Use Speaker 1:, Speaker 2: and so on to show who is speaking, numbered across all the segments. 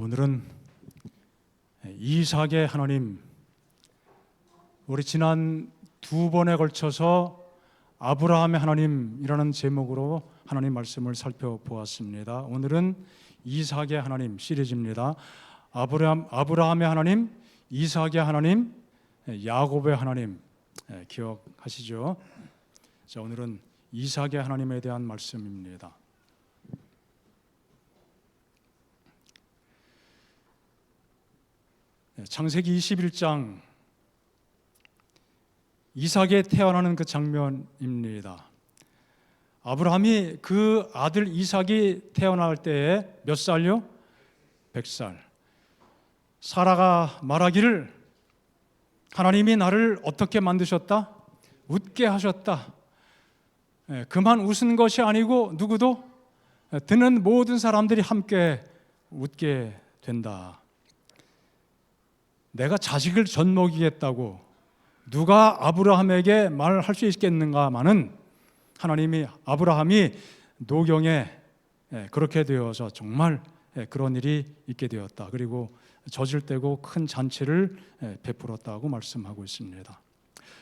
Speaker 1: 오늘은 이삭의 하나님, 우리 지난 두 번에 걸쳐서 아브라함의 하나님이라는 제목으로 하나님 말씀을 살펴보았습니다. 오늘은 이삭의 하나님 시리즈입니다. 아브라함의 하나님, 이삭의 하나님, 야곱의 하나님, 기억하시죠? 자, 오늘은 이삭의 하나님에 대한 말씀입니다. 창세기 21장 이삭이 태어나는 그 장면입니다. 아브라함이 그 아들 이삭이 태어날 때에 몇 살요? 100살. 사라가 말하기를 하나님이 나를 어떻게 만드셨다? 웃게 하셨다. 그만 웃은 것이 아니고 누구도 듣는 모든 사람들이 함께 웃게 된다. 내가 자식을 젖먹이겠다고 누가 아브라함에게 말할 수 있겠는가마는 하나님이 아브라함이 노경에 그렇게 되어서 정말 그런 일이 있게 되었다. 그리고 젖을 떼고 큰 잔치를 베풀었다고 말씀하고 있습니다.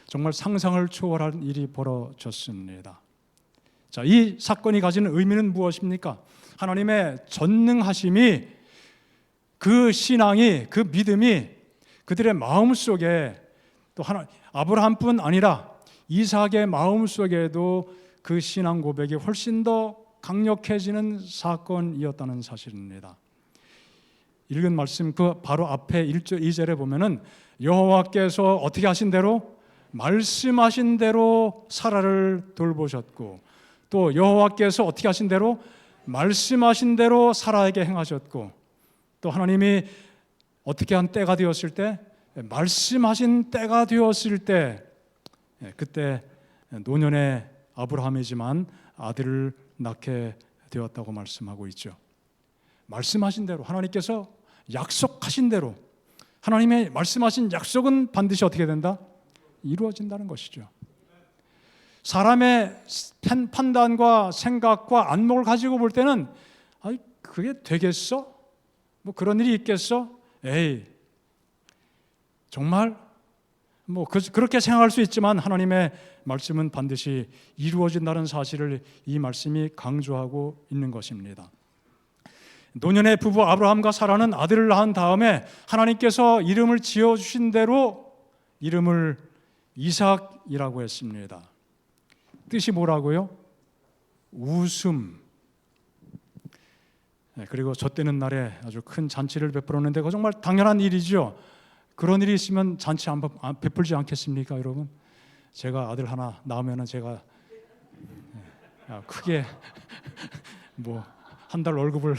Speaker 1: 정말 상상을 초월한 일이 벌어졌습니다. 자, 이 사건이 가지는 의미는 무엇입니까? 하나님의 전능하심이, 그 신앙이, 그 믿음이 그들의 마음속에 또 아브라함뿐 아니라 이삭의 마음속에도 그 신앙 고백이 훨씬 더 강력해지는 사건이었다는 사실입니다. 읽은 말씀 그 바로 앞에 1절 2절에 보면은 여호와께서 어떻게 하신 대로 말씀하신 대로 사라를 돌보셨고, 또 여호와께서 어떻게 하신 대로 말씀하신 대로 사라에게 행하셨고, 또 하나님이 어떻게 한 때가 되었을 때, 말씀하신 때가 되었을 때, 그때 노년의 아브라함이지만 아들을 낳게 되었다고 말씀하고 있죠. 말씀하신 대로, 하나님께서 약속하신 대로, 하나님의 말씀하신 약속은 반드시 어떻게 된다? 이루어진다는 것이죠. 사람의 판단과 생각과 안목을 가지고 볼 때는 그게 되겠어? 뭐 그런 일이 있겠어? 에이, 정말 그렇게 생각할 수 있지만 하나님의 말씀은 반드시 이루어진다는 사실을 이 말씀이 강조하고 있는 것입니다. 노년의 부부 아브라함과 사라는 아들을 낳은 다음에 하나님께서 이름을 지어주신 대로 이름을 이삭이라고 했습니다. 뜻이 뭐라고요? 웃음. 그리고 젖되는 날에 아주 큰 잔치를 베풀었는데 그거 정말 당연한 일이죠. 그런 일이 있으면 잔치 안 베풀지 않겠습니까, 여러분? 제가 아들 하나 낳으면 제가 크게 뭐 한 달 월급을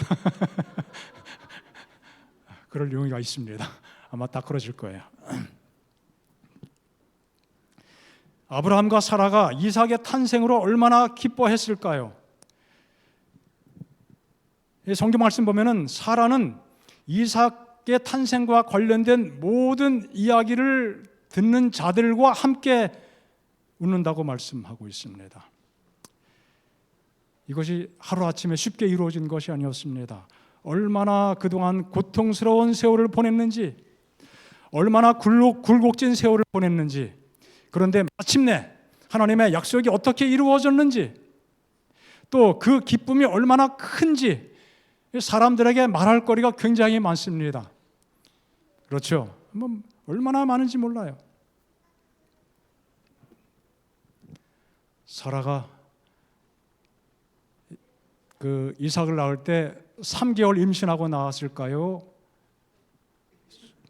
Speaker 1: 그럴 용의가 있습니다. 아마 딱 그러실 거예요. 아브라함과 사라가 이삭의 탄생으로 얼마나 기뻐했을까요? 성경 말씀 보면은 사라는 이삭의 탄생과 관련된 모든 이야기를 듣는 자들과 함께 웃는다고 말씀하고 있습니다. 이것이 하루아침에 쉽게 이루어진 것이 아니었습니다. 얼마나 그동안 고통스러운 세월을 보냈는지, 얼마나 굴곡진 세월을 보냈는지, 그런데 마침내 하나님의 약속이 어떻게 이루어졌는지, 또 그 기쁨이 얼마나 큰지 사람들에게 말할 거리가 굉장히 많습니다. 그렇죠? 얼마나 많은지 몰라요. 사라가 그 이삭을 낳을 때 3개월 임신하고 낳았을까요?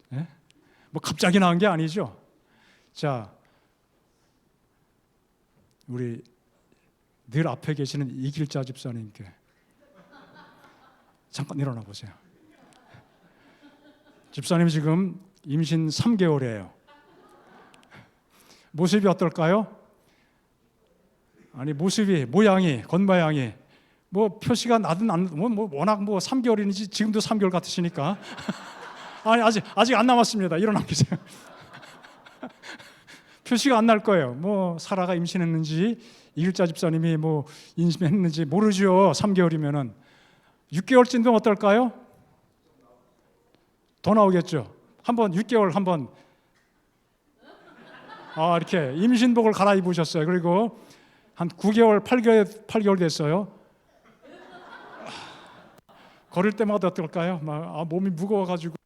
Speaker 1: 네? 뭐 갑자기 낳은 게 아니죠. 자, 우리 늘 앞에 계시는 이길자 집사님께 잠깐 일어나 보세요. 집사님 지금 임신 3개월이에요. 모습이 어떨까요? 아니 모양이 겉모양이 뭐 표시가 나든 안 워낙 3개월이니지 지금도 3개월 같으시니까 아니 아직 안 남았습니다. 일어나 계세요. 표시가 안 날 거예요. 뭐 사라가 임신했는지 이길자 집사님이 뭐 임신했는지 모르죠. 3개월이면은 6개월쯤 되면 어떨까요? 더 나오겠죠. 한번 6개월 한번 이렇게 임신복을 갈아입으셨어요. 그리고 한 9개월, 8개월 됐어요. 걸을 때마다 어떨까요? 몸이 무거워가지고.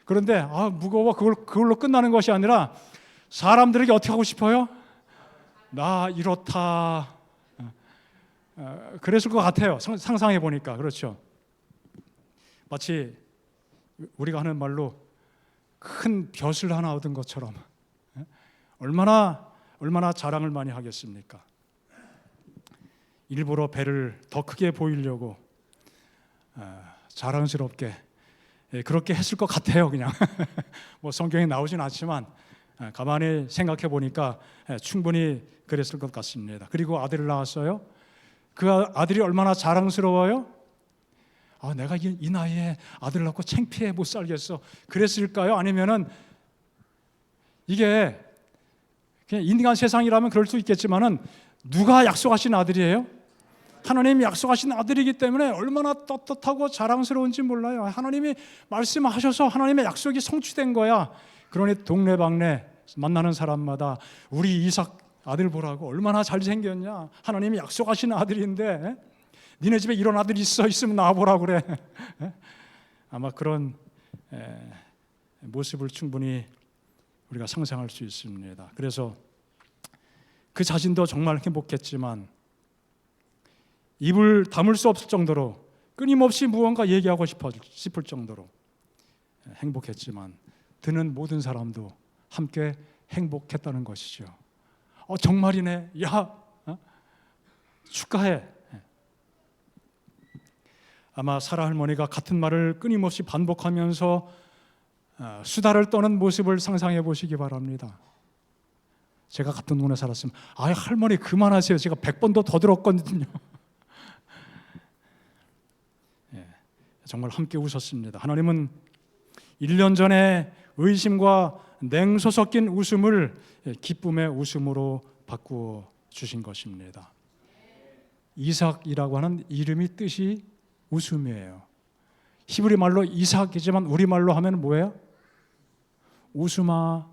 Speaker 1: 그런데 무거워 그걸로 끝나는 것이 아니라 사람들에게 어떻게 하고 싶어요? 나 이렇다. 그랬을 것 같아요. 상상해 보니까. 그렇죠. 마치 우리가 하는 말로 큰 벼슬 하나 얻은 것처럼 얼마나 자랑을 많이 하겠습니까? 일부러 배를 더 크게 보이려고 자랑스럽게 그렇게 했을 것 같아요. 그냥 뭐 성경에 나오진 않지만 가만히 생각해 보니까 충분히 그랬을 것 같습니다. 그리고 아들을 낳았어요. 그 아들이 얼마나 자랑스러워요? 내가 이 나이에 아들을 낳고 창피해 못 살겠어. 그랬을까요? 아니면은 이게 그냥 인간 세상이라면 그럴 수 있겠지만은 누가 약속하신 아들이에요? 하나님이 약속하신 아들이기 때문에 얼마나 떳떳하고 자랑스러운지 몰라요. 하나님이 말씀하셔서 하나님의 약속이 성취된 거야. 그러니 동네방네 만나는 사람마다 우리 이삭 아들 보라고 얼마나 잘생겼냐. 하나님이 약속하신 아들인데 니네 집에 이런 아들이 있으면 나와보라 그래. 아마 그런 모습을 충분히 우리가 상상할 수 있습니다. 그래서 그 자신도 정말 행복했지만 입을 다물 수 없을 정도로 끊임없이 무언가 얘기하고 싶을 정도로 행복했지만 듣는 모든 사람도 함께 행복했다는 것이죠. 정말이네. 야, 축하해. 아마 사라 할머니가 같은 말을 끊임없이 반복하면서 수다를 떠는 모습을 상상해 보시기 바랍니다. 제가 같은 동네 살았으면 할머니 그만하세요. 제가 100번도 더 들었거든요. 정말 함께 웃었습니다. 하나님은 1년 전에 의심과 냉소 섞인 웃음을 기쁨의 웃음으로 바꾸어 주신 것입니다. 이삭이라고 하는 이름이 뜻이 웃음이에요. 히브리 말로 이삭이지만 우리말로 하면 뭐예요? 웃음아.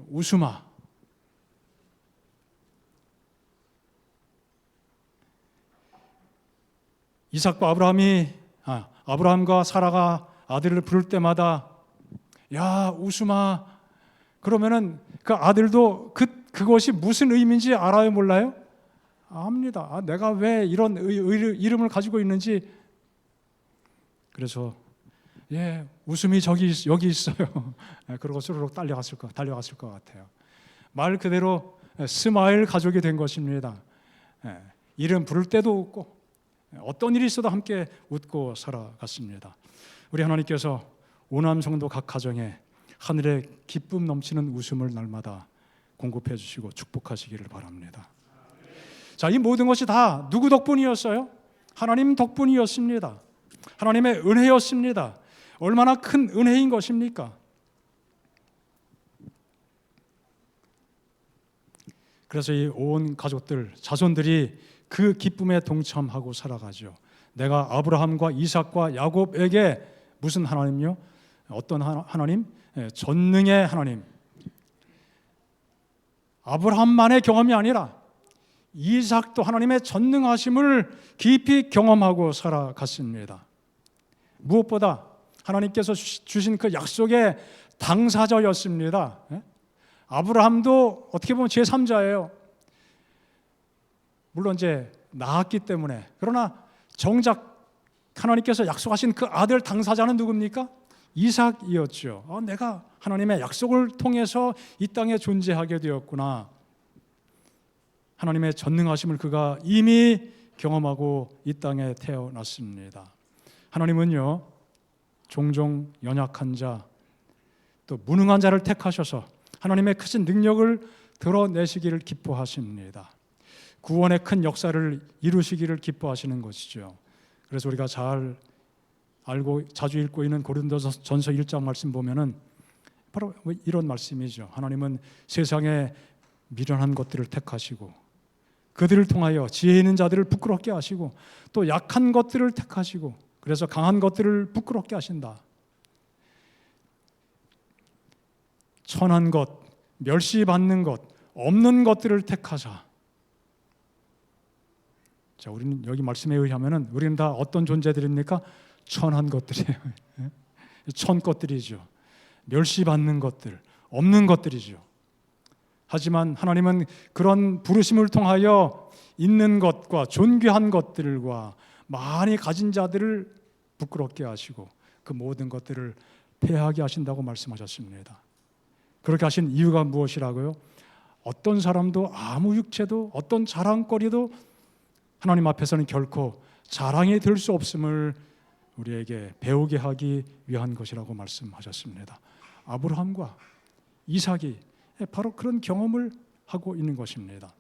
Speaker 1: 웃음아. 이삭과 아브라함과 사라가 아들을 부를 때마다 야 웃음아. 그러면은 그 아들도 그것이 무슨 의미인지 알아요, 몰라요? 압니다. 내가 왜 이런 이름을 가지고 있는지. 그래서 웃음이 여기 있어요. 그러고 스르륵 달려갔을 것 같아요. 말 그대로 스마일 가족이 된 것입니다. 이름 부를 때도 웃고 어떤 일이 있어도 함께 웃고 살아갔습니다. 우리 하나님께서 오남 성도 각 가정에 하늘의 기쁨 넘치는 웃음을 날마다 공급해 주시고 축복하시기를 바랍니다. 자, 이 모든 것이 다 누구 덕분이었어요? 하나님 덕분이었습니다. 하나님의 은혜였습니다. 얼마나 큰 은혜인 것입니까? 그래서 이 온 가족들, 자손들이 그 기쁨에 동참하고 살아가죠. 내가 아브라함과 이삭과 야곱에게 무슨 하나님요? 어떤 하나님? 전능의 하나님. 아브라함만의 경험이 아니라 이삭도 하나님의 전능하심을 깊이 경험하고 살아갔습니다. 무엇보다 하나님께서 주신 그 약속의 당사자였습니다. 아브라함도 어떻게 보면 제3자예요. 물론 이제 낳았기 때문에. 그러나 정작 하나님께서 약속하신 그 아들 당사자는 누굽니까? 이삭이었죠. 내가 하나님의 약속을 통해서 이 땅에 존재하게 되었구나. 하나님의 전능하심을 그가 이미 경험하고 이 땅에 태어났습니다. 하나님은요, 종종 연약한 자, 또 무능한 자를 택하셔서 하나님의 크신 능력을 드러내시기를 기뻐하십니다. 구원의 큰 역사를 이루시기를 기뻐하시는 것이죠. 그래서 우리가 잘 알고 자주 읽고 있는 고린도전서 1장 말씀 보면은 바로 이런 말씀이죠. 하나님은 세상에 미련한 것들을 택하시고 그들을 통하여 지혜 있는 자들을 부끄럽게 하시고 또 약한 것들을 택하시고 그래서 강한 것들을 부끄럽게 하신다. 천한 것, 멸시받는 것, 없는 것들을 택하사. 자, 우리는 여기 말씀에 의하면은 우리는 다 어떤 존재들입니까? 천한 것들이에요. 천 것들이죠. 멸시받는 것들, 없는 것들이죠. 하지만 하나님은 그런 부르심을 통하여 있는 것과 존귀한 것들과 많이 가진 자들을 부끄럽게 하시고 그 모든 것들을 패하게 하신다고 말씀하셨습니다. 그렇게 하신 이유가 무엇이라고요? 어떤 사람도 아무 육체도 어떤 자랑거리도 하나님 앞에서는 결코 자랑이 될 수 없음을 우리에게 배우게 하기 위한 것이라고 말씀하셨습니다. 아브라함과 이삭이 바로 그런 경험을 하고 있는 것입니다.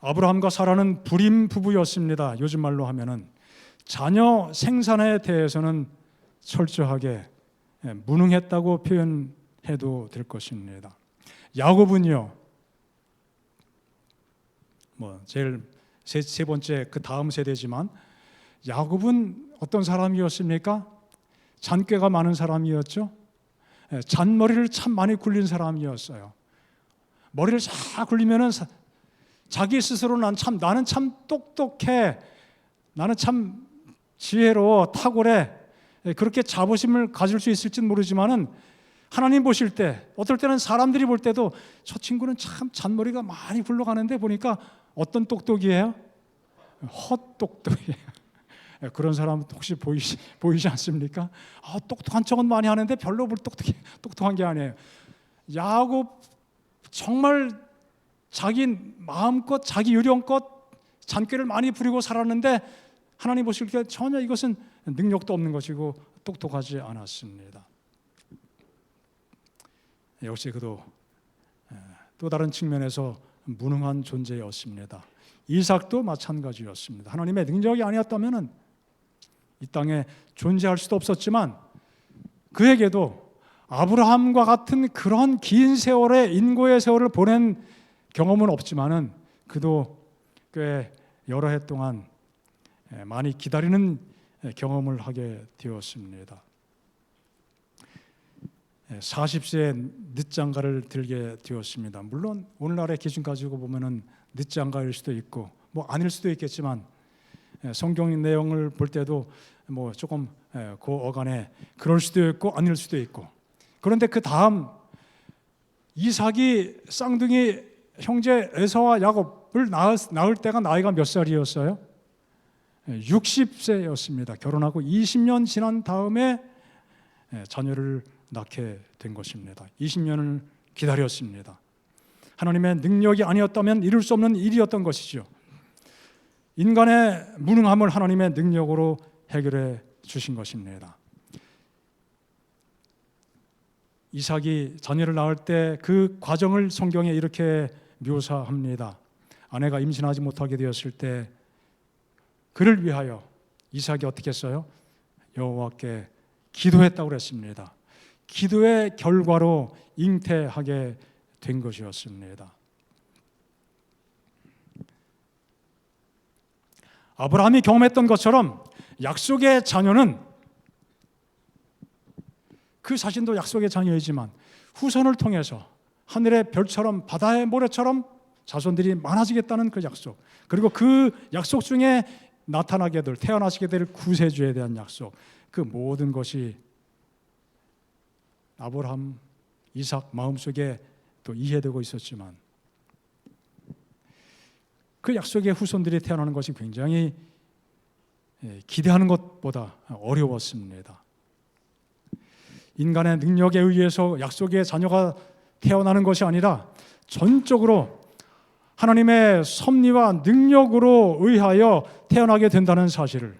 Speaker 1: 아브라함과 사라는 불임 부부였습니다. 요즘 말로 하면은 자녀 생산에 대해서는 철저하게 무능했다고 표현해도 될 것입니다. 야곱은요, 제일 세 번째 그 다음 세대지만 야곱은 어떤 사람이었습니까? 잔꾀가 많은 사람이었죠. 잔머리를 참 많이 굴린 사람이었어요. 머리를 싹 굴리면은 자기 스스로 나는 참 똑똑해, 나는 참 지혜로워, 탁월해, 그렇게 자부심을 가질 수 있을지는 모르지만은 하나님 보실 때, 어떨 때는 사람들이 볼 때도 저 친구는 참 잔머리가 많이 굴러가는데 보니까 어떤 똑똑이에요? 헛똑똑이에요. 그런 사람 혹시 보이지 않습니까? 똑똑한 척은 많이 하는데 별로 똑똑한 게 아니에요. 야곱 정말 자기 마음껏 자기 요령껏 잔꾀를 많이 부리고 살았는데 하나님 보실 때 전혀 이것은 능력도 없는 것이고 똑똑하지 않았습니다. 역시 그도 또 다른 측면에서 무능한 존재였습니다. 이삭도 마찬가지였습니다. 하나님의 능력이 아니었다면 이 땅에 존재할 수도 없었지만 그에게도 아브라함과 같은 그런 긴 세월의 인고의 세월을 보낸 경험은 없지만은 그도 꽤 여러 해 동안 많이 기다리는 경험을 하게 되었습니다. 40세에 늦장가를 들게 되었습니다. 물론 오늘날의 기준 가지고 보면은 늦장가일 수도 있고 아닐 수도 있겠지만 성경 내용을 볼 때도 조금 그 어간에 그럴 수도 있고 아닐 수도 있고. 그런데 그 다음 이삭이 쌍둥이 형제 에서와 야곱을 낳을 때가 나이가 몇 살이었어요? 60세였습니다. 결혼하고 20년 지난 다음에 자녀를 낳게 된 것입니다. 20년을 기다렸습니다. 하나님의 능력이 아니었다면 이룰 수 없는 일이었던 것이죠. 인간의 무능함을 하나님의 능력으로 해결해 주신 것입니다. 이삭이 자녀를 낳을 때 그 과정을 성경에 이렇게 묘사합니다. 아내가 임신하지 못하게 되었을 때 그를 위하여 이삭이 어떻게 했어요? 여호와께 기도했다고 그랬습니다. 기도의 결과로 잉태하게 된 것이었습니다. 아브라함이 경험했던 것처럼 약속의 자녀는 그 자신도 약속의 자녀이지만 후손을 통해서 하늘의 별처럼 바다의 모래처럼 자손들이 많아지겠다는 그 약속, 그리고 그 약속 중에 나타나게 될 태어나시게 될 구세주에 대한 약속, 그 모든 것이 아브라함, 이삭 마음속에 또 이해되고 있었지만 그 약속의 후손들이 태어나는 것이 굉장히 기대하는 것보다 어려웠습니다. 인간의 능력에 의해서 약속의 자녀가 태어나는 것이 아니라 전적으로 하나님의 섭리와 능력으로 의하여 태어나게 된다는 사실을,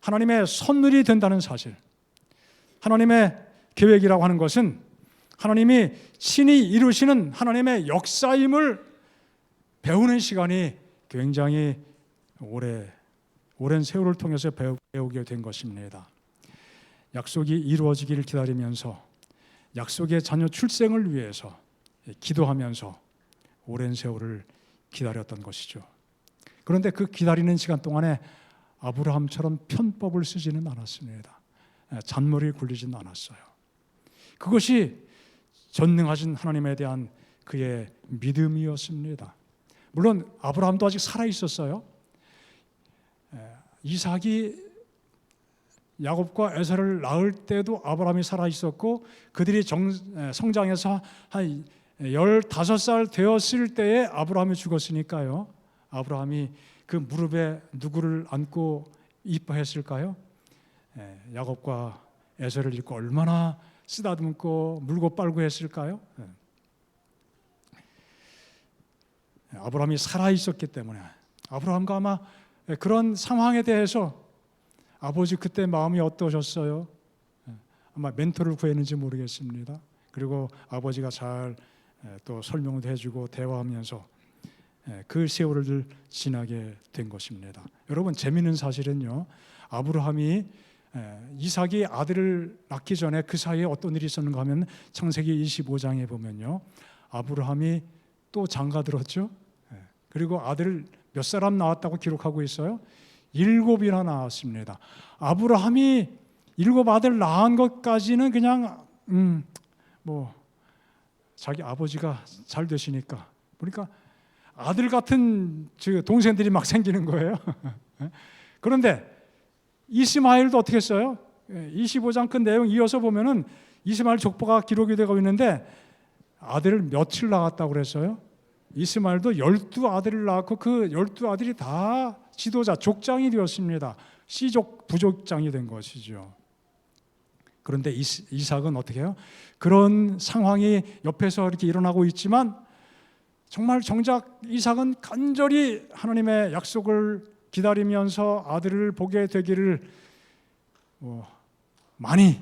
Speaker 1: 하나님의 선물이 된다는 사실, 하나님의 계획이라고 하는 것은 하나님이 친히 이루시는 하나님의 역사임을 배우는 시간이 굉장히 오랜 세월을 통해서 배우게 된 것입니다. 약속이 이루어지기를 기다리면서 약속의 자녀 출생을 위해서 기도하면서 오랜 세월을 기다렸던 것이죠. 그런데 그 기다리는 시간 동안에 아브라함처럼 편법을 쓰지는 않았습니다. 잔머리를 굴리지는 않았어요. 그것이 전능하신 하나님에 대한 그의 믿음이었습니다. 물론 아브라함도 아직 살아 있었어요. 이삭이 야곱과 에서를 낳을 때도 아브라함이 살아 있었고, 그들이 성장해서 한 15살 되었을 때에 아브라함이 죽었으니까요. 아브라함이 그 무릎에 누구를 안고 이뻐했을까요? 야곱과 에서를 잃고 얼마나 쓰다듬고 물고 빨고 했을까요? 아브라함이 살아 있었기 때문에 아브라함과 아마 그런 상황에 대해서 아버지 그때 마음이 어떠셨어요? 아마 멘토를 구했는지 모르겠습니다. 그리고 아버지가 잘 또 설명도 해주고 대화하면서 그 세월을 지나게 된 것입니다. 여러분, 재미있는 사실은요, 아브라함이 이삭이 아들을 낳기 전에 그 사이에 어떤 일이 있었는가 하면 창세기 25장에 보면요, 아브라함이 또 장가들었죠. 그리고 아들을 몇 사람 낳았다고 기록하고 있어요? 7이나 낳았습니다. 아브라함이 7 아들 낳은 것까지는 그냥 자기 아버지가 잘 되시니까, 그러니까 아들 같은 동생들이 막 생기는 거예요. 그런데 이스마엘도 어떻게 했어요? 25장 끝 내용 이어서 보면은 이스마엘 족보가 기록이 되고 있는데 아들을 며칠 낳았다고 그랬어요? 이스마엘도 12아들을 낳았고 그 12아들이 다 지도자, 족장이 되었습니다. 씨족, 부족장이 된 것이죠. 그런데 이삭은 어떻게 해요? 그런 상황이 옆에서 이렇게 일어나고 있지만 정말 정작 이삭은 간절히 하나님의 약속을 기다리면서 아들을 보게 되기를 많이,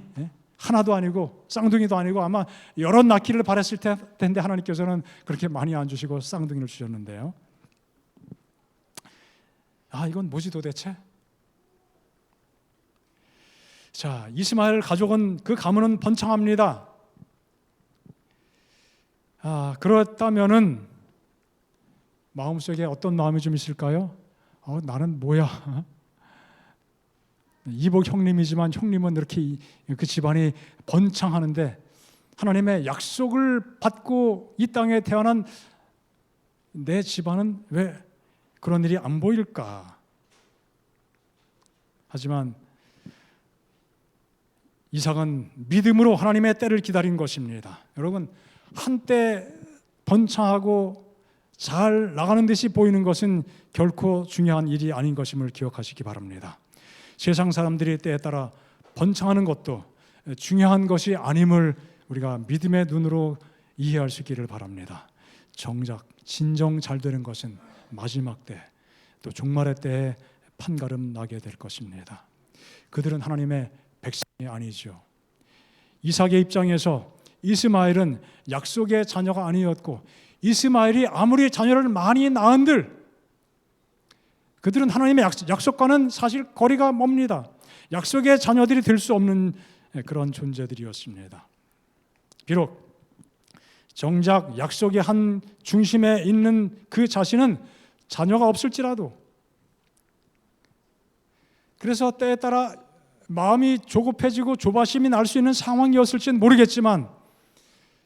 Speaker 1: 하나도 아니고 쌍둥이도 아니고 아마 여러 낳기를 바랬을 텐데 하나님께서는 그렇게 많이 안 주시고 쌍둥이를 주셨는데요. 이건 뭐지 도대체? 자, 이스마엘 가족은 그 가문은 번창합니다. 그렇다면은 마음속에 어떤 마음이 좀 있을까요? 나는 뭐야? 이복 형님이지만 형님은 이렇게 그 집안이 번창하는데 하나님의 약속을 받고 이 땅에 태어난 내 집안은 왜 그런 일이 안 보일까? 하지만 이삭은 믿음으로 하나님의 때를 기다린 것입니다. 여러분, 한때 번창하고 잘 나가는 듯이 보이는 것은 결코 중요한 일이 아닌 것임을 기억하시기 바랍니다. 세상 사람들이 때에 따라 번창하는 것도 중요한 것이 아님을 우리가 믿음의 눈으로 이해할 수 있기를 바랍니다. 정작 진정 잘 되는 것은 마지막 때, 또 종말의 때에 판가름 나게 될 것입니다. 그들은 하나님의 백성이 아니죠. 이삭의 입장에서 이스마엘은 약속의 자녀가 아니었고, 이스마엘이 아무리 자녀를 많이 낳은들 그들은 하나님의 약속과는 사실 거리가 멉니다. 약속의 자녀들이 될 수 없는 그런 존재들이었습니다. 비록 정작 약속의 한 중심에 있는 그 자신은 자녀가 없을지라도, 그래서 때에 따라 마음이 조급해지고 조바심이 날 수 있는 상황이었을지는 모르겠지만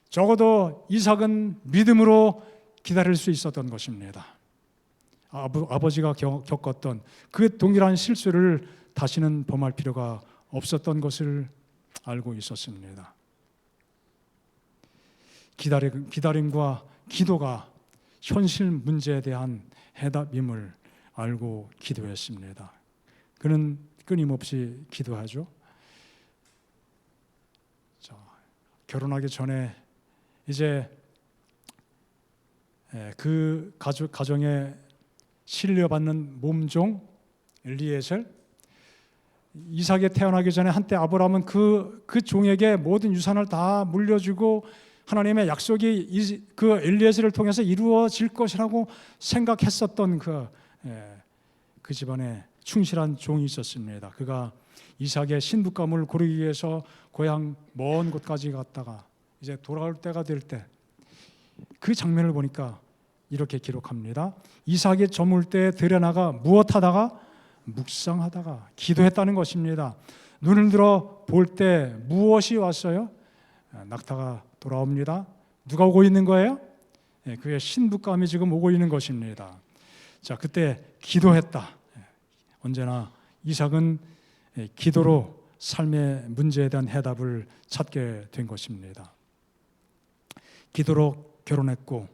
Speaker 1: 적어도 이삭은 믿음으로 기다릴 수 있었던 것입니다. 아버지가 겪었던 그 동일한 실수를 다시는 범할 필요가 없었던 것을 알고 있었습니다. 기다림과 기도가 현실 문제에 대한 해답임을 알고 기도했습니다. 그는 끊임없이 기도하죠. 결혼하기 전에 이제 그 가정에 신뢰받는 몸종 엘리에셀, 이삭이 태어나기 전에 한때 아브라함은 그 종에게 모든 유산을 다 물려주고 하나님의 약속이 그 엘리에셀을 통해서 이루어질 것이라고 생각했었던 그 집안에 충실한 종이 있었습니다. 그가 이삭의 신부감을 고르기 위해서 고향 먼 곳까지 갔다가 이제 돌아올 때가 될 때 그 장면을 보니까 이렇게 기록합니다. 이삭이 저물 때 들여나가 무엇하다가 묵상하다가 기도했다는 것입니다. 눈을 들어 볼 때 무엇이 왔어요? 낙타가 돌아옵니다. 누가 오고 있는 거예요? 그의 신부감이 지금 오고 있는 것입니다. 자, 그때 기도했다. 언제나 이삭은 기도로 삶의 문제에 대한 해답을 찾게 된 것입니다. 기도로 결혼했고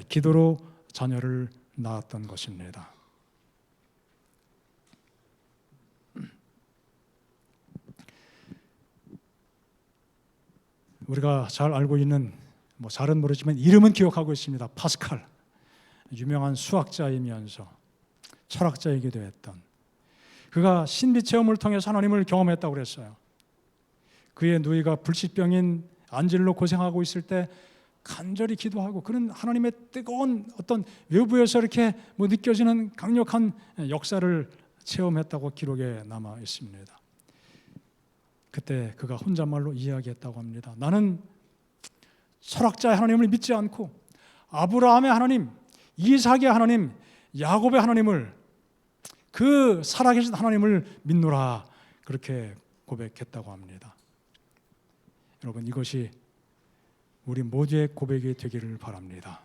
Speaker 1: 기도로 자녀를 낳았던 것입니다. 우리가 잘 알고 있는, 잘은 모르지만 이름은 기억하고 있습니다. 파스칼, 유명한 수학자이면서 철학자이기도 했던, 그가 신비 체험을 통해서 하나님을 경험했다고 그랬어요. 그의 누이가 불치병인 안질로 고생하고 있을 때 간절히 기도하고, 그는 하나님의 뜨거운 어떤 외부에서 이렇게 느껴지는 강력한 역사를 체험했다고 기록에 남아 있습니다. 그때 그가 혼잣말로 이야기했다고 합니다. 나는 철학자의 하나님을 믿지 않고 아브라함의 하나님, 이삭의 하나님, 야곱의 하나님을, 그 살아계신 하나님을 믿노라, 그렇게 고백했다고 합니다. 여러분, 이것이 우리 모두의 고백이 되기를 바랍니다.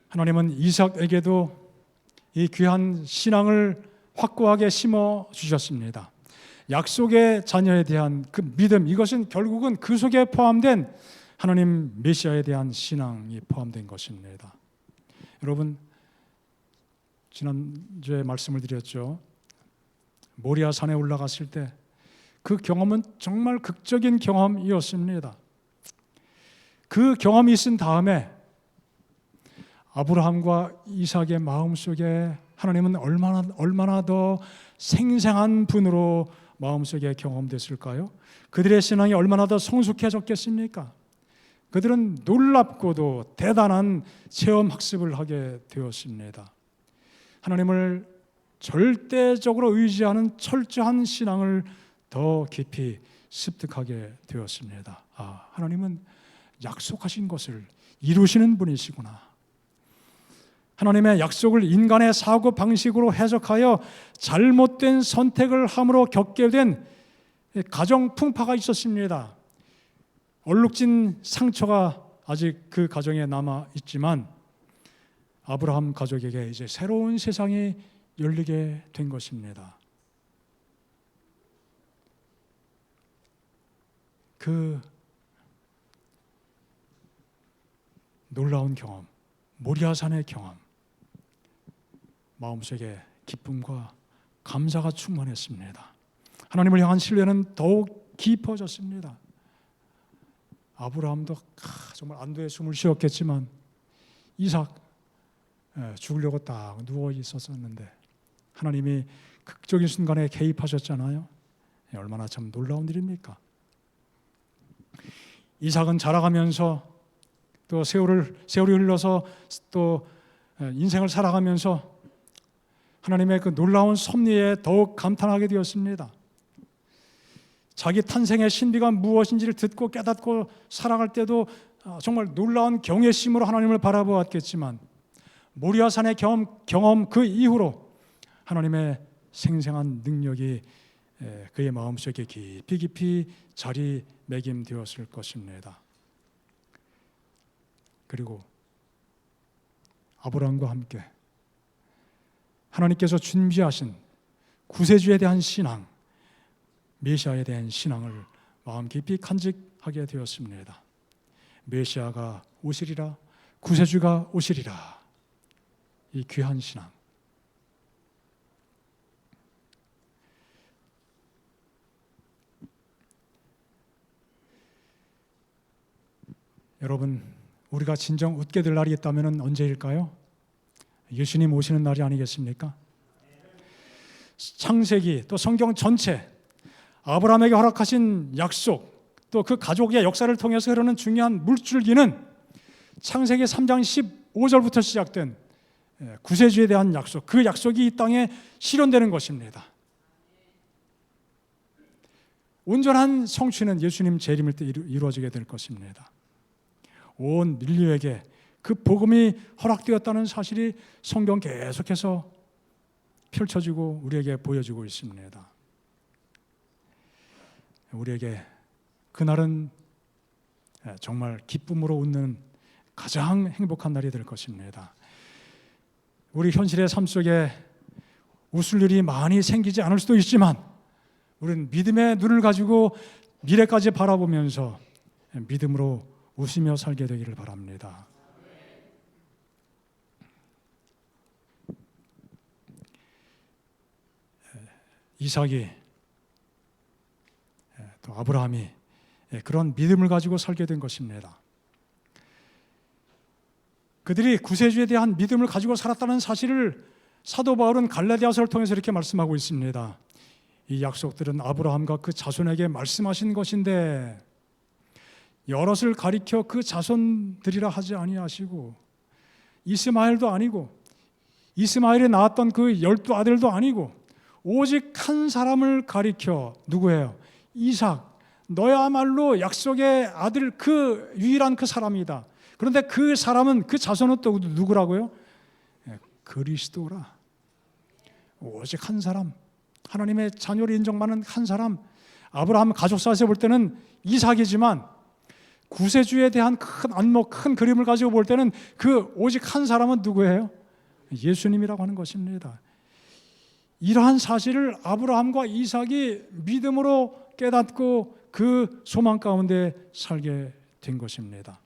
Speaker 1: 하나님은 이삭에게도 이 귀한 신앙을 확고하게 심어 주셨습니다. 약속의 자녀에 대한 그 믿음, 이것은 결국은 그 속에 포함된 하나님 메시아에 대한 신앙이 포함된 것입니다. 여러분, 지난주에 말씀을 드렸죠. 모리아 산에 올라갔을 때 그 경험은 정말 극적인 경험이었습니다. 그 경험이 있은 다음에 아브라함과 이삭의 마음속에 하나님은 얼마나 더 생생한 분으로 마음속에 경험됐을까요? 그들의 신앙이 얼마나 더 성숙해졌겠습니까? 그들은 놀랍고도 대단한 체험 학습을 하게 되었습니다. 하나님을 절대적으로 의지하는 철저한 신앙을 더 깊이 습득하게 되었습니다. 하나님은 약속하신 것을 이루시는 분이시구나. 하나님의 약속을 인간의 사고 방식으로 해석하여 잘못된 선택을 함으로 겪게 된 가정 풍파가 있었습니다. 얼룩진 상처가 아직 그 가정에 남아 있지만 아브라함 가족에게 이제 새로운 세상이 열리게 된 것입니다. 그 놀라운 경험, 모리아산의 경험, 마음속에 기쁨과 감사가 충만했습니다. 하나님을 향한 신뢰는 더욱 깊어졌습니다. 아브라함도 정말 안도의 숨을 쉬었겠지만 이삭 죽으려고 딱 누워 있었었는데 하나님이 극적인 순간에 개입하셨잖아요. 얼마나 참 놀라운 일입니까? 이삭은 자라가면서 또 세월이 흘러서 또 인생을 살아가면서 하나님의 그 놀라운 섭리에 더욱 감탄하게 되었습니다. 자기 탄생의 신비가 무엇인지를 듣고 깨닫고 살아갈 때도 정말 놀라운 경외심으로 하나님을 바라보았겠지만 모리아산의 경험 그 이후로 하나님의 생생한 능력이 그의 마음속에 깊이 자리매김되었을 것입니다. 그리고 아브라함과 함께 하나님께서 준비하신 구세주에 대한 신앙, 메시아에 대한 신앙을 마음 깊이 간직하게 되었습니다. 메시아가 오시리라, 구세주가 오시리라, 이 귀한 신앙. 여러분, 우리가 진정 웃게 될 날이 있다면 언제일까요? 예수님 오시는 날이 아니겠습니까? 창세기 또 성경 전체, 아브라함에게 허락하신 약속, 또 그 가족의 역사를 통해서 흐르는 중요한 물줄기는 창세기 3장 15절부터 시작된 구세주에 대한 약속, 그 약속이 이 땅에 실현되는 것입니다. 온전한 성취는 예수님 재림일 때 이루어지게 될 것입니다. 온 인류에게 그 복음이 허락되었다는 사실이 성경 계속해서 펼쳐지고 우리에게 보여주고 있습니다. 우리에게 그날은 정말 기쁨으로 웃는 가장 행복한 날이 될 것입니다. 우리 현실의 삶 속에 웃을 일이 많이 생기지 않을 수도 있지만 우리는 믿음의 눈을 가지고 미래까지 바라보면서 믿음으로 웃으며 살게 되기를 바랍니다. 이삭이 또 아브라함이 그런 믿음을 가지고 살게 된 것입니다. 그들이 구세주에 대한 믿음을 가지고 살았다는 사실을 사도 바울은 갈라디아서를 통해서 이렇게 말씀하고 있습니다. 이 약속들은 아브라함과 그 자손에게 말씀하신 것인데 여럿을 가리켜 그 자손들이라 하지 아니하시고 이스마엘도 아니고 이스마엘이 낳았던 그 12 아들도 아니고 오직 한 사람을 가리켜 누구예요? 이삭. 너야말로 약속의 아들 그 유일한 그 사람이다. 그런데 그 사람은 그 자손은 또 누구라고요? 그리스도라. 오직 한 사람. 하나님의 자녀를 인정받는 한 사람. 아브라함 가족사에서 볼 때는 이삭이지만 구세주에 대한 큰 안목, 큰 그림을 가지고 볼 때는 그 오직 한 사람은 누구예요? 예수님이라고 하는 것입니다. 이러한 사실을 아브라함과 이삭이 믿음으로 깨닫고 그 소망 가운데 살게 된 것입니다.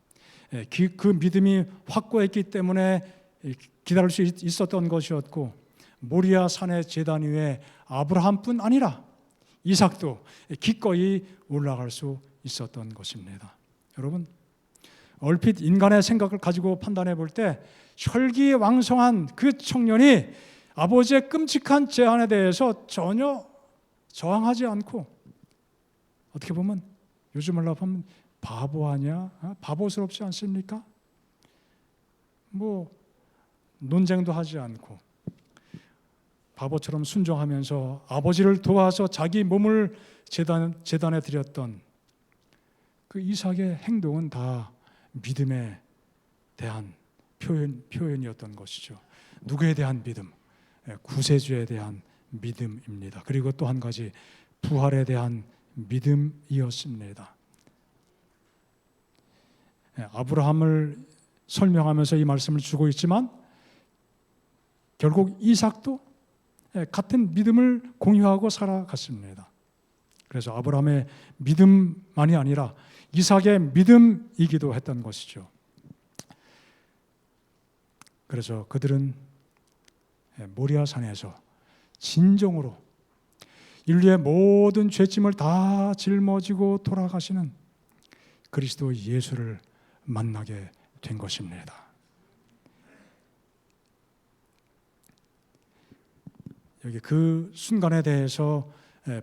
Speaker 1: 그 믿음이 확고했기 때문에 기다릴 수 있었던 것이었고 모리아 산의 제단 위에 아브라함뿐 아니라 이삭도 기꺼이 올라갈 수 있었던 것입니다. 여러분, 얼핏 인간의 생각을 가지고 판단해 볼 때 혈기왕성한 그 청년이 아버지의 끔찍한 제안에 대해서 전혀 저항하지 않고 어떻게 보면 요즘 말로 하면 바보 아니야? 바보스럽지 않습니까? 뭐 논쟁도 하지 않고 바보처럼 순종하면서 아버지를 도와서 자기 몸을 제단에 드렸던 그 이삭의 행동은 다 믿음에 대한 표현이었던 것이죠. 누구에 대한 믿음? 구세주에 대한 믿음입니다. 그리고 또 한 가지 부활에 대한 믿음이었습니다. 아브라함을 설명하면서 이 말씀을 주고 있지만 결국 이삭도 같은 믿음을 공유하고 살아갔습니다. 그래서 아브라함의 믿음만이 아니라 이삭의 믿음이기도 했던 것이죠. 그래서 그들은 모리아 산에서 진정으로 인류의 모든 죄짐을 다 짊어지고 돌아가시는 그리스도 예수를 만나게 된 것입니다. 여기 그 순간에 대해서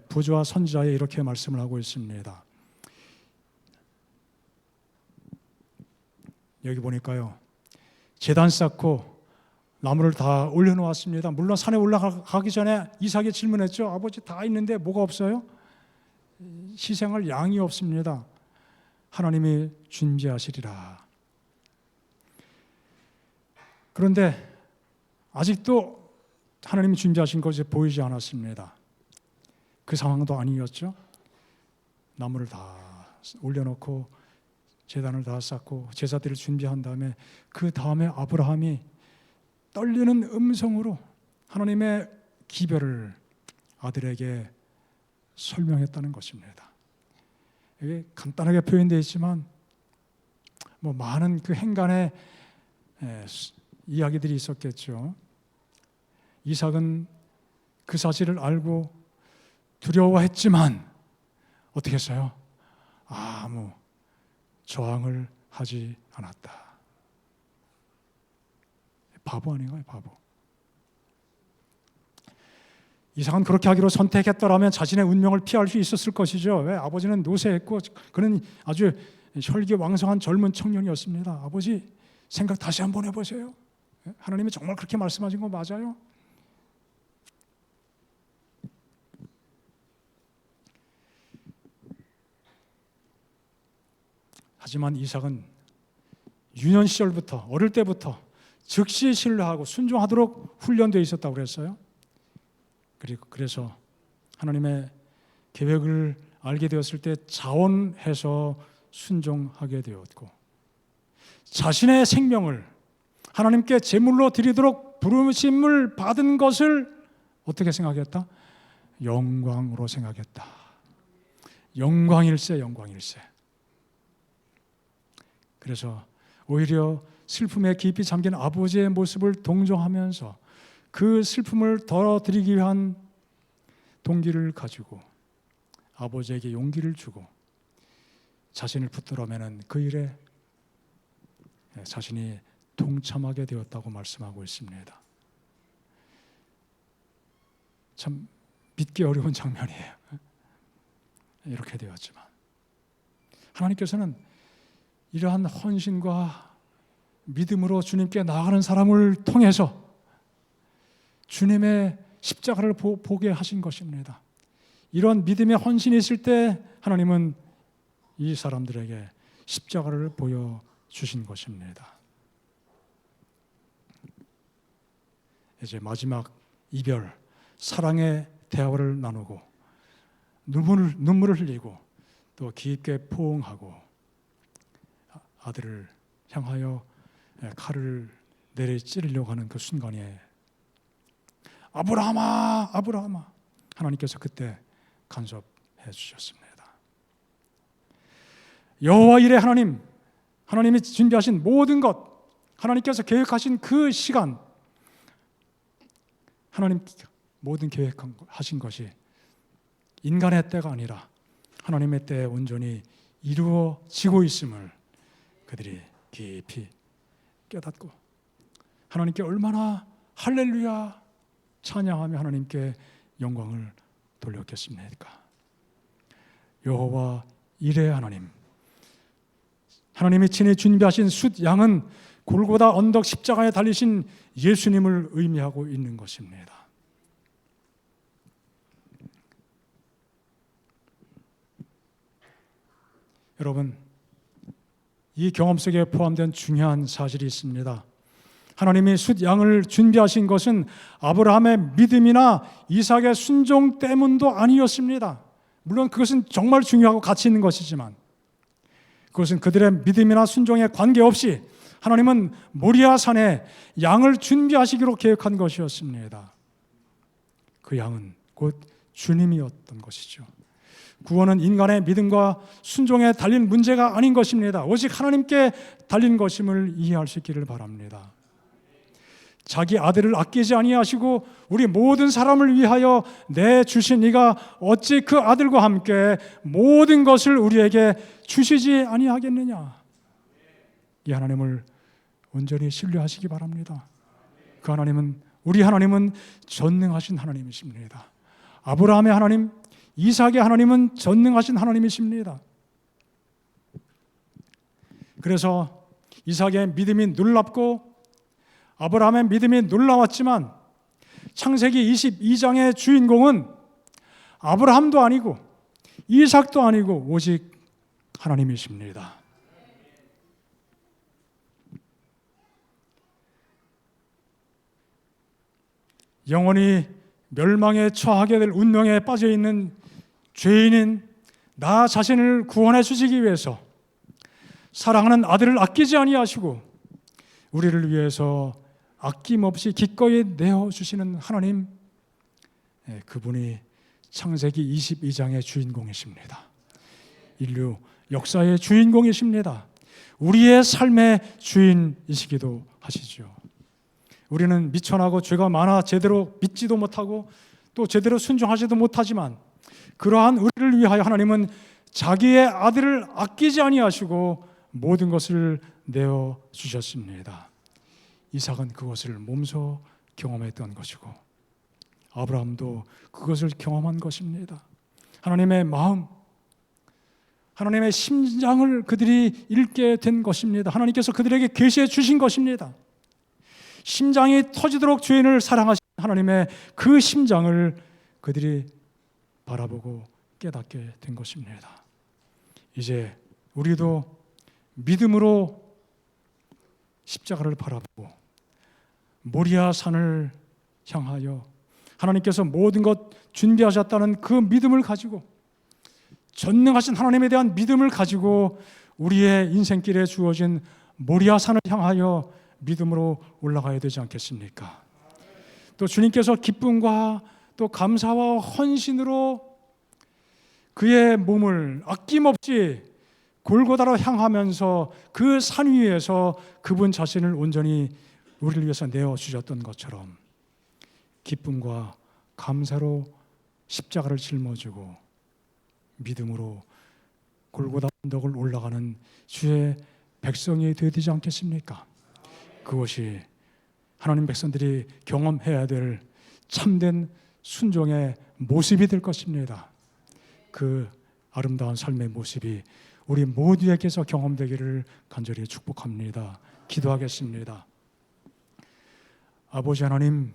Speaker 1: 부조와 선지자에 이렇게 말씀을 하고 있습니다. 여기 보니까요, 제단 쌓고 나무를 다 올려놓았습니다. 물론 산에 올라가기 전에 이삭이 질문했죠. 아버지 다 있는데 뭐가 없어요? 희생할 양이 없습니다. 하나님이 준비하시리라. 그런데 아직도 하나님이 준비하신 것이 보이지 않았습니다. 그 상황도 아니었죠. 나무를 다 올려놓고 제단을 다 쌓고 제사들을 준비한 다음에 그 다음에 아브라함이 떨리는 음성으로 하나님의 기별을 아들에게 설명했다는 것입니다. 이게 간단하게 표현되어 있지만 뭐 많은 그 행간의 이야기들이 있었겠죠. 이삭은 그 사실을 알고 두려워했지만 어떻게 했어요? 아무 저항을 하지 않았다. 바보 아닌가요? 바보. 이삭은 그렇게 하기로 선택했더라면 자신의 운명을 피할 수 있었을 것이죠. 왜? 아버지는 노쇠했고 그는 아주 혈기왕성한 젊은 청년이었습니다. 아버지 생각 다시 한번 해보세요. 하나님이 정말 그렇게 말씀하신 거 맞아요? 하지만 이삭은 유년 시절부터 어릴 때부터 즉시 신뢰하고 순종하도록 훈련되어 있었다고 그랬어요. 그래서 하나님의 계획을 알게 되었을 때 자원해서 순종하게 되었고, 자신의 생명을 하나님께 제물로 드리도록 부르심을 받은 것을 어떻게 생각했다? 영광으로 생각했다. 영광일세, 영광일세. 그래서 오히려 슬픔에 깊이 잠긴 아버지의 모습을 동정하면서 그 슬픔을 덜어드리기 위한 동기를 가지고 아버지에게 용기를 주고 자신을 붙들어매는 그 일에 자신이 동참하게 되었다고 말씀하고 있습니다. 참 믿기 어려운 장면이에요. 이렇게 되었지만 하나님께서는 이러한 헌신과 믿음으로 주님께 나아가는 사람을 통해서 주님의 십자가를 보게 하신 것입니다. 이런 믿음의 헌신이 있을 때 하나님은 이 사람들에게 십자가를 보여주신 것입니다. 이제 마지막 이별, 사랑의 대화를 나누고 눈물을 흘리고 또 깊게 포옹하고 아들을 향하여 칼을 내려 찌르려고 하는 그 순간에 아브라함아, 아브라함아, 하나님께서 그때 간섭해 주셨습니다. 여호와 이레 하나님, 하나님이 준비하신 모든 것, 하나님께서 계획하신 그 시간, 하나님 모든 계획하신 것이 인간의 때가 아니라 하나님의 때에 온전히 이루어지고 있음을 그들이 깊이 깨닫고 하나님께 얼마나 할렐루야 찬양하며 하나님께 영광을 돌렸겠습니까? 여호와 이레 하나님, 하나님이 친히 준비하신 숫 양은 골고다 언덕 십자가에 달리신 예수님을 의미하고 있는 것입니다. 여러분, 이 경험 속에 포함된 중요한 사실이 있습니다. 하나님이 숫 양을 준비하신 것은 아브라함의 믿음이나 이삭의 순종 때문도 아니었습니다. 물론 그것은 정말 중요하고 가치 있는 것이지만 그것은 그들의 믿음이나 순종에 관계없이 하나님은 모리아 산에 양을 준비하시기로 계획한 것이었습니다. 그 양은 곧 주님이었던 것이죠. 구원은 인간의 믿음과 순종에 달린 문제가 아닌 것입니다. 오직 하나님께 달린 것임을 이해할 수 있기를 바랍니다. 자기 아들을 아끼지 아니하시고 우리 모든 사람을 위하여 내주신 이가 어찌 그 아들과 함께 모든 것을 우리에게 주시지 아니하겠느냐. 이 하나님을 온전히 신뢰하시기 바랍니다. 그 하나님은, 우리 하나님은 전능하신 하나님이십니다. 아브라함의 하나님, 이삭의 하나님은 전능하신 하나님이십니다. 그래서 이삭의 믿음이 놀랍고 아브라함의 믿음이 놀라웠지만 창세기 22장의 주인공은 아브라함도 아니고 이삭도 아니고 오직 하나님이십니다. 영원히 멸망에 처하게 될 운명에 빠져 있는 죄인인 나 자신을 구원해 주시기 위해서 사랑하는 아들을 아끼지 아니하시고 우리를 위해서 아낌없이 기꺼이 내어주시는 하나님, 그분이 창세기 22장의 주인공이십니다. 인류 역사의 주인공이십니다. 우리의 삶의 주인이시기도 하시죠. 우리는 미천하고 죄가 많아 제대로 믿지도 못하고 또 제대로 순종하지도 못하지만 그러한 우리를 위하여 하나님은 자기의 아들을 아끼지 아니하시고 모든 것을 내어주셨습니다. 이삭은 그것을 몸소 경험했던 것이고 아브라함도 그것을 경험한 것입니다. 하나님의 마음, 하나님의 심장을 그들이 읽게 된 것입니다. 하나님께서 그들에게 계시해 주신 것입니다. 심장이 터지도록 죄인을 사랑하신 하나님의 그 심장을 그들이 바라보고 깨닫게 된 것입니다. 이제 우리도 믿음으로 십자가를 바라보고 모리아 산을 향하여 하나님께서 모든 것 준비하셨다는 그 믿음을 가지고 전능하신 하나님에 대한 믿음을 가지고 우리의 인생길에 주어진 모리아산을 향하여 믿음으로 올라가야 되지 않겠습니까? 또 주님께서 기쁨과 또 감사와 헌신으로 그의 몸을 아낌없이 골고다로 향하면서 그 산 위에서 그분 자신을 온전히 우리를 위해서 내어주셨던 것처럼 기쁨과 감사로 십자가를 짊어지고 믿음으로 골고다 언덕을 올라가는 주의 백성이 되어야 되지 않겠습니까? 그것이 하나님 백성들이 경험해야 될 참된 순종의 모습이 될 것입니다. 그 아름다운 삶의 모습이 우리 모두에게서 경험되기를 간절히 축복합니다. 기도하겠습니다. 아버지 하나님,